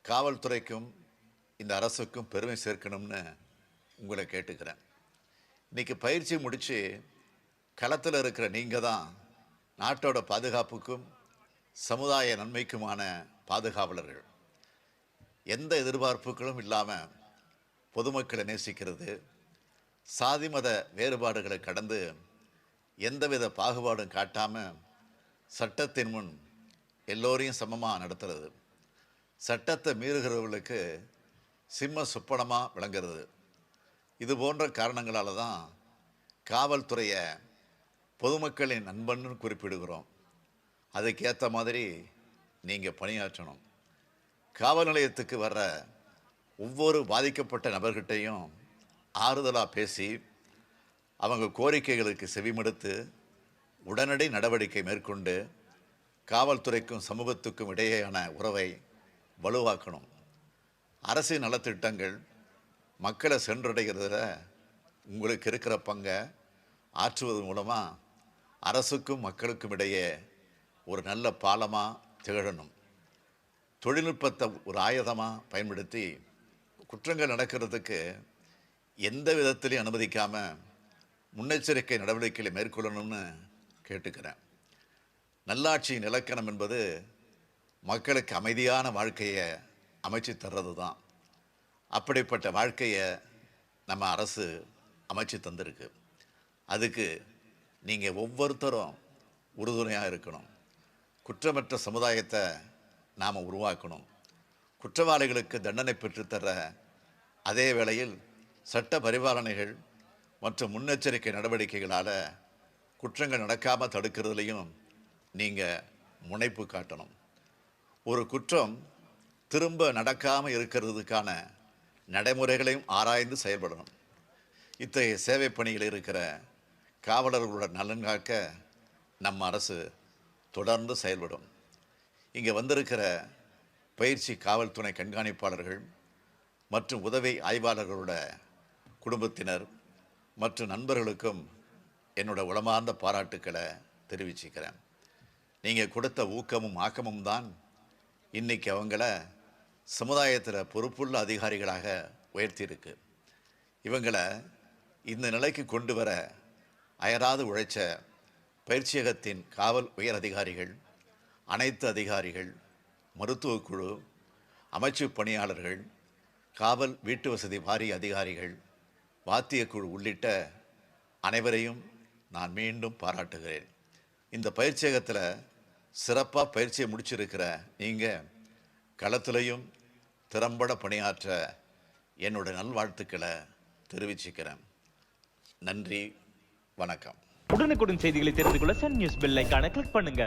காவல்துறைக்கும் இந்த அரசுக்கும் பெருமை சேர்க்கணும்னு உங்களை கேட்டுக்கிறேன். இன்றைக்கி பயிற்சி முடித்து களத்தில் இருக்கிற நீங்கள் தான் நாட்டோட பாதுகாப்புக்கும் சமுதாய நன்மைக்குமான பாதுகாவலர்கள். எந்த எதிர்பார்ப்புகளும் இல்லாமல் பொதுமக்களை நேசிக்கிறது, சாதி மத வேறுபாடுகளை கடந்து எந்தவித பாகுபாடும் காட்டாமல் சட்டத்தின் முன் எல்லோரையும் சமமாக நடத்துறது, சட்டத்தை மீறுகிறவர்களுக்கு சிம்ம சொப்பனமாக விளங்குறது, இது போன்ற காரணங்களால் தான் காவல்துறையை பொதுமக்களின் நண்பன்னு குறிப்பிடுகிறோம். அதுக்கேற்ற மாதிரி நீங்கள் பணியாற்றணும். காவல் நிலையத்துக்கு வர்ற ஒவ்வொரு பாதிக்கப்பட்ட நபர்கிட்டையும் ஆறுதலாக பேசி அவங்க கோரிக்கைகளுக்கு செவிமடுத்து உடனடி நடவடிக்கை மேற்கொண்டு காவல்துறைக்கும் சமூகத்துக்கும் இடையேயான உறவை வலுவாக்கணும். அரசின் நலத்திட்டங்கள் மக்களை சென்றடைகிறதுல உங்களுக்கு இருக்கிற பங்கை ஆற்றுவது மூலமாக அரசுக்கும் மக்களுக்கும் இடையே ஒரு நல்ல பாலமாக திகழணும். தொழில்நுட்பத்தை ஒரு ஆயுதமாக பயன்படுத்தி குற்றங்கள் நடக்கிறதுக்கு எந்த விதத்திலையும் அனுமதிக்காமல் முன்னெச்சரிக்கை நடவடிக்கைகளை மேற்கொள்ளணும்னு கேட்டுக்கிறேன். நல்லாட்சியின் இலக்கணம் என்பது மக்களுக்கு அமைதியான வாழ்க்கையை அமைச்சு தர்றது தான். அப்படிப்பட்ட வாழ்க்கையை நம்ம அரசு அமைச்சு தந்திருக்கு. அதுக்கு நீங்கள் ஒவ்வொருத்தரும் உறுதுணையாக இருக்கணும். குற்றமற்ற சமுதாயத்தை நாம் உருவாக்கணும். குற்றவாளிகளுக்கு தண்டனை பெற்றுத்தர அதே வேளையில் சட்ட பரிபாலனைகள் மற்றும் முன்னெச்சரிக்கை நடவடிக்கைகளால் குற்றங்கள் நடக்காமல் தடுக்கிறதுலையும் நீங்கள் முனைப்பு காட்டணும். ஒரு குற்றம் திரும்ப நடக்காமல் இருக்கிறதுக்கான நடைமுறைகளையும் ஆராய்ந்து செயல்படணும். இத்தகைய சேவை பணியில் இருக்கிற காவலர்களோட நலன் காக்க நம்ம அரசு தொடர்ந்து செயல்படும். இங்கே வந்திருக்கிற பயிற்சி காவல்துறை கண்காணிப்பாளர்கள் மற்றும் உதவி ஆய்வாளர்களோட குடும்பத்தினர் மற்றும் நண்பர்களுக்கும் என்னோட உளமார்ந்த பாராட்டுக்களை தெரிவிச்சுக்கிறேன். நீங்கள் கொடுத்த ஊக்கமும் ஆக்கமும் தான் இன்றைக்கி அவங்கள சமுதாயத்தில் பொறுப்புள்ள அதிகாரிகளாக உயர்த்தியிருக்கு. இவங்களை இந்த நிலைக்கு கொண்டு வர அயராது உழைச்ச பயிற்சியகத்தின் காவல் உயர் அதிகாரிகள், அனைத்து அதிகாரிகள், மருத்துவக் குழு, அமைச்சு பணியாளர்கள், காவல் வீட்டு வசதி வாரிய அதிகாரிகள், வாத்தியக்குழு உள்ளிட்ட அனைவரையும் நான் மீண்டும் பாராட்டுகிறேன். இந்த பயிற்சியகத்தில் சிறப்பாக பயிற்சியை முடிச்சிருக்கிற நீங்கள் களத்திலையும் திறம்பட பணியாற்ற என்னோட நல்வாழ்த்துக்களை தெரிவிச்சுக்கிறேன். நன்றி, வணக்கம். உடனுக்குடன் செய்திகளை தெரிந்து கொள்ள சன் நியூஸ் பெல் ஐகானை கிளிக் பண்ணுங்க.